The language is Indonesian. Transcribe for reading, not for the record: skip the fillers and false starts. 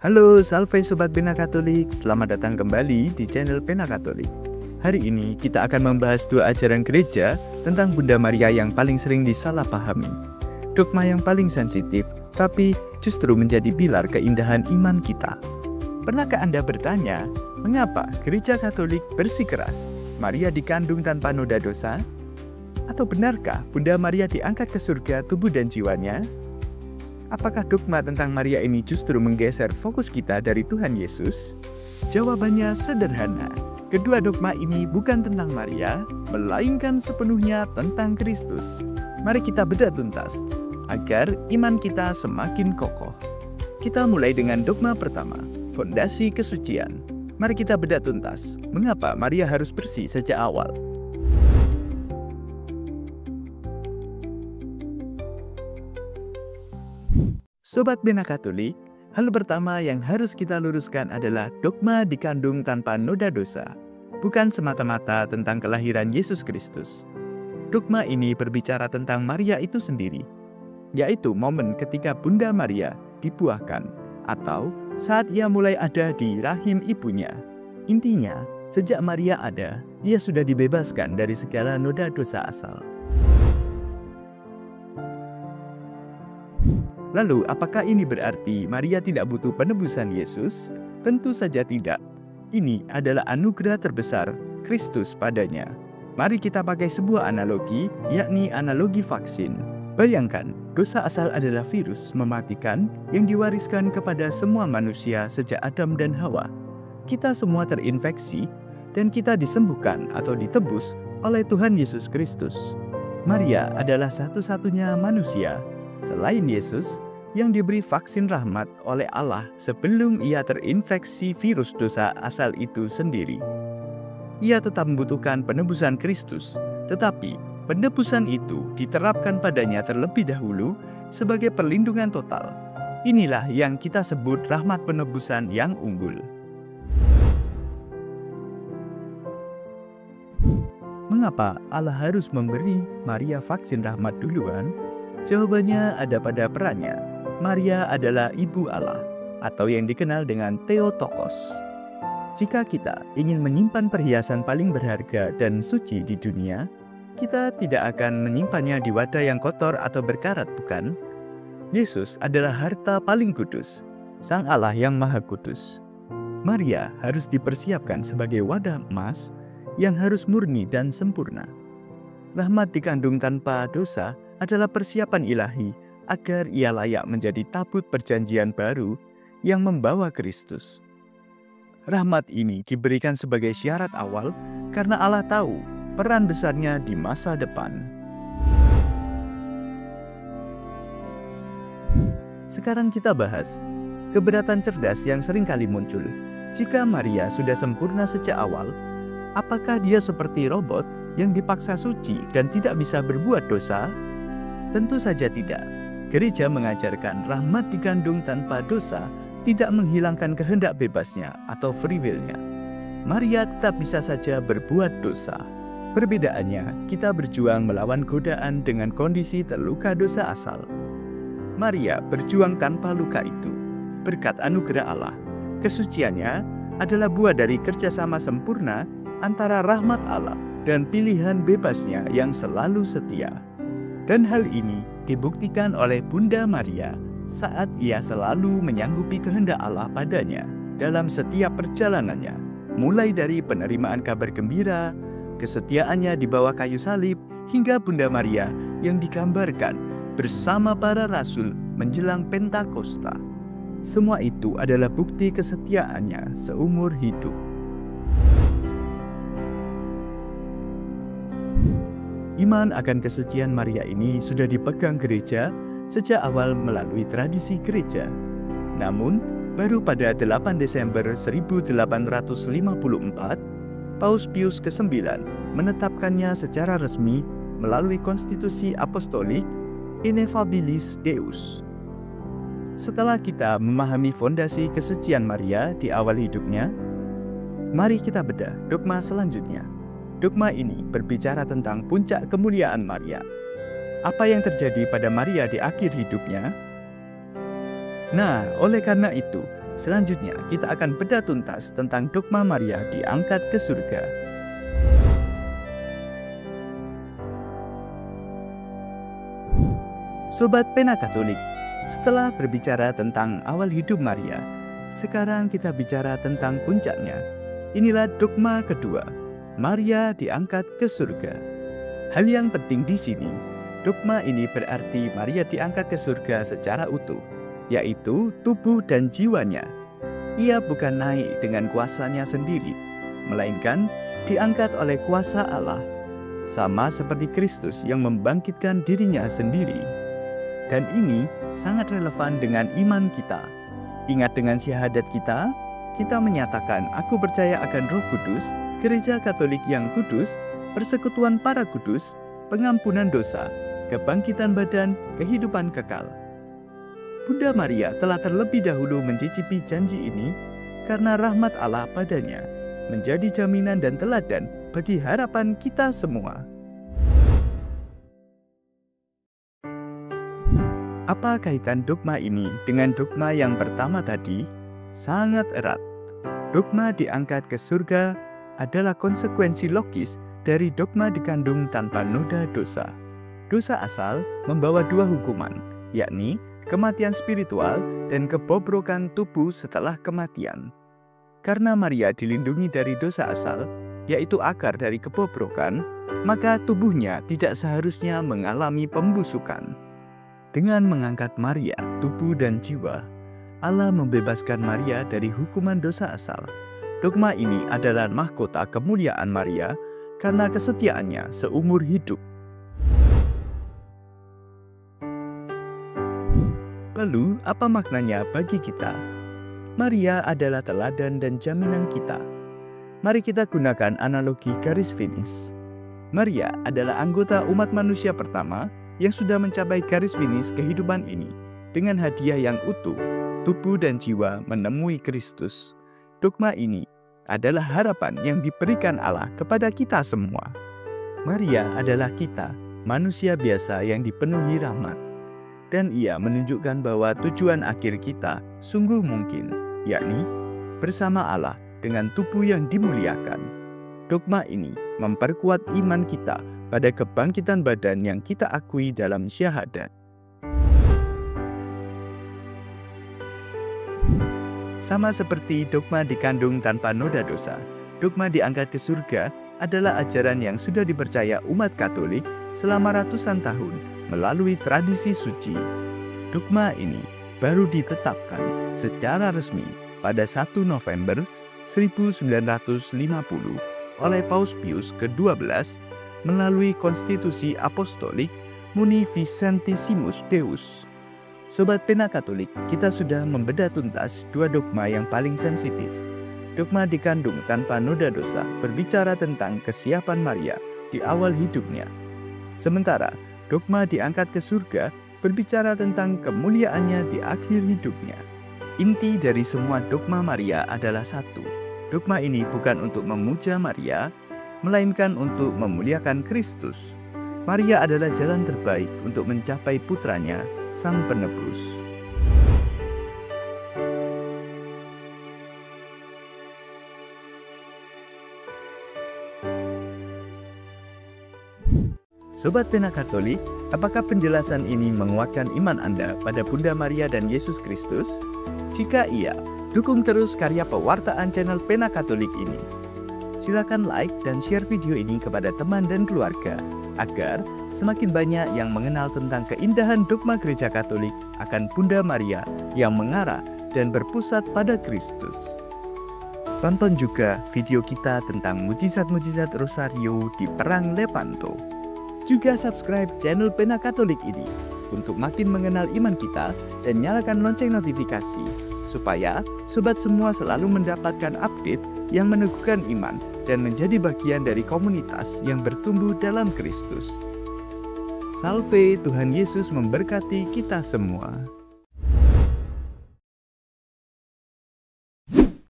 Halo, salve Sobat Pena Katolik, selamat datang kembali di channel Pena Katolik. Hari ini kita akan membahas dua ajaran gereja tentang Bunda Maria yang paling sering disalahpahami. Dogma yang paling sensitif, tapi justru menjadi pilar keindahan iman kita. Pernahkah Anda bertanya, mengapa gereja Katolik bersikeras Maria dikandung tanpa noda dosa? Atau benarkah Bunda Maria diangkat ke surga tubuh dan jiwanya? Apakah dogma tentang Maria ini justru menggeser fokus kita dari Tuhan Yesus? Jawabannya sederhana. Kedua dogma ini bukan tentang Maria, melainkan sepenuhnya tentang Kristus. Mari kita bedah tuntas, agar iman kita semakin kokoh. Kita mulai dengan dogma pertama, fondasi kesucian. Mari kita bedah tuntas, mengapa Maria harus bersih sejak awal. Sobat Pena Katolik, hal pertama yang harus kita luruskan adalah dogma dikandung tanpa noda dosa, bukan semata-mata tentang kelahiran Yesus Kristus. Dogma ini berbicara tentang Maria itu sendiri, yaitu momen ketika Bunda Maria dibuahkan, atau saat ia mulai ada di rahim ibunya. Intinya, sejak Maria ada, ia sudah dibebaskan dari segala noda dosa asal. Lalu, apakah ini berarti Maria tidak butuh penebusan Yesus? Tentu saja tidak. Ini adalah anugerah terbesar Kristus padanya. Mari kita pakai sebuah analogi, yakni analogi vaksin. Bayangkan, dosa asal adalah virus mematikan yang diwariskan kepada semua manusia sejak Adam dan Hawa. Kita semua terinfeksi dan kita disembuhkan atau ditebus oleh Tuhan Yesus Kristus. Maria adalah satu-satunya manusia selain Yesus yang diberi vaksin rahmat oleh Allah sebelum ia terinfeksi virus dosa asal itu sendiri. Ia tetap membutuhkan penebusan Kristus, tetapi penebusan itu diterapkan padanya terlebih dahulu sebagai perlindungan total. Inilah yang kita sebut rahmat penebusan yang unggul. Mengapa Allah harus memberi Maria vaksin rahmat duluan? Jawabannya ada pada perannya. Maria adalah Ibu Allah, atau yang dikenal dengan Theotokos. Jika kita ingin menyimpan perhiasan paling berharga dan suci di dunia, kita tidak akan menyimpannya di wadah yang kotor atau berkarat, bukan? Yesus adalah harta paling kudus, Sang Allah yang Maha Kudus. Maria harus dipersiapkan sebagai wadah emas yang harus murni dan sempurna. Rahmat dikandung tanpa dosa adalah persiapan ilahi agar ia layak menjadi tabut perjanjian baru yang membawa Kristus. Rahmat ini diberikan sebagai syarat awal karena Allah tahu peran besarnya di masa depan. Sekarang kita bahas keberatan cerdas yang sering kali muncul. Jika Maria sudah sempurna sejak awal, apakah dia seperti robot yang dipaksa suci dan tidak bisa berbuat dosa? Tentu saja tidak. Gereja mengajarkan rahmat dikandung tanpa dosa tidak menghilangkan kehendak bebasnya atau free will-nya. Maria tetap bisa saja berbuat dosa. Perbedaannya, kita berjuang melawan godaan dengan kondisi terluka dosa asal. Maria berjuang tanpa luka itu. Berkat anugerah Allah, kesuciannya adalah buah dari kerjasama sempurna antara rahmat Allah dan pilihan bebasnya yang selalu setia. Dan hal ini dibuktikan oleh Bunda Maria saat ia selalu menyanggupi kehendak Allah padanya dalam setiap perjalanannya, mulai dari penerimaan kabar gembira, kesetiaannya di bawah kayu salib, hingga Bunda Maria yang digambarkan bersama para rasul menjelang Pentakosta. Semua itu adalah bukti kesetiaannya seumur hidup. Iman akan kesucian Maria ini sudah dipegang gereja sejak awal melalui tradisi gereja. Namun, baru pada 8 Desember 1854, Paus Pius ke-9 menetapkannya secara resmi melalui konstitusi apostolik Ineffabilis Deus. Setelah kita memahami fondasi kesucian Maria di awal hidupnya, mari kita bedah dogma selanjutnya. Dogma ini berbicara tentang puncak kemuliaan Maria. Apa yang terjadi pada Maria di akhir hidupnya? Nah, oleh karena itu, Selanjutnya, kita akan bedah tuntas tentang dogma Maria diangkat ke surga. Sobat Pena Katolik, setelah berbicara tentang awal hidup Maria, sekarang kita bicara tentang puncaknya. Inilah dogma kedua, Maria diangkat ke surga. Hal yang penting di sini, dogma ini berarti Maria diangkat ke surga secara utuh, yaitu tubuh dan jiwanya. Ia bukan naik dengan kuasanya sendiri, melainkan diangkat oleh kuasa Allah, sama seperti Kristus yang membangkitkan dirinya sendiri. Dan ini sangat relevan dengan iman kita. Ingat, dengan syahadat kita menyatakan, "Aku percaya akan Roh Kudus, Gereja Katolik yang kudus, persekutuan para kudus, pengampunan dosa, kebangkitan badan, kehidupan kekal." Bunda Maria telah terlebih dahulu mencicipi janji ini karena rahmat Allah padanya, menjadi jaminan dan teladan bagi harapan kita semua. Apa kaitan dogma ini dengan dogma yang pertama tadi? Sangat erat. Dogma diangkat ke surga adalah konsekuensi logis dari dogma dikandung tanpa noda dosa. Dosa asal membawa dua hukuman, yakni kematian spiritual dan kebobrokan tubuh setelah kematian. Karena Maria dilindungi dari dosa asal, yaitu akar dari kebobrokan, maka tubuhnya tidak seharusnya mengalami pembusukan. Dengan mengangkat Maria, tubuh dan jiwa, Allah membebaskan Maria dari hukuman dosa asal. Dogma ini adalah mahkota kemuliaan Maria karena kesetiaannya seumur hidup. Lalu, apa maknanya bagi kita? Maria adalah teladan dan jaminan kita. Mari kita gunakan analogi garis finish. Maria adalah anggota umat manusia pertama yang sudah mencapai garis finish kehidupan ini dengan hadiah yang utuh, tubuh dan jiwa menemui Kristus. Dogma ini adalah harapan yang diberikan Allah kepada kita semua. Maria adalah kita, manusia biasa yang dipenuhi rahmat. Dan ia menunjukkan bahwa tujuan akhir kita sungguh mungkin, yakni bersama Allah dengan tubuh yang dimuliakan. Dogma ini memperkuat iman kita pada kebangkitan badan yang kita akui dalam syahadat. Sama seperti dogma dikandung tanpa noda dosa, dogma diangkat ke surga adalah ajaran yang sudah dipercaya umat Katolik selama ratusan tahun melalui tradisi suci. Dogma ini baru ditetapkan secara resmi pada 1 November 1950 oleh Paus Pius ke-12 melalui konstitusi apostolik Munificentissimus Deus. Sobat Pena Katolik, kita sudah membedah tuntas dua dogma yang paling sensitif. Dogma dikandung tanpa noda dosa berbicara tentang kesiapan Maria di awal hidupnya. Sementara dogma diangkat ke surga berbicara tentang kemuliaannya di akhir hidupnya. Inti dari semua dogma Maria adalah satu. Dogma ini bukan untuk memuja Maria, melainkan untuk memuliakan Kristus. Maria adalah jalan terbaik untuk mencapai putranya, Sang Penebus. Sobat Pena Katolik, apakah penjelasan ini menguatkan iman Anda pada Bunda Maria dan Yesus Kristus? Jika iya, dukung terus karya pewartaan channel Pena Katolik ini. Silakan like dan share video ini kepada teman dan keluarga, agar semakin banyak yang mengenal tentang keindahan dogma Gereja Katolik akan Bunda Maria yang mengarah dan berpusat pada Kristus. Tonton juga video kita tentang mujizat-mujizat Rosario di Perang Lepanto. Juga subscribe channel Pena Katolik ini untuk makin mengenal iman kita dan nyalakan lonceng notifikasi, supaya sobat semua selalu mendapatkan update yang meneguhkan iman dan menjadi bagian dari komunitas yang bertumbuh dalam Kristus. Salve, Tuhan Yesus memberkati kita semua.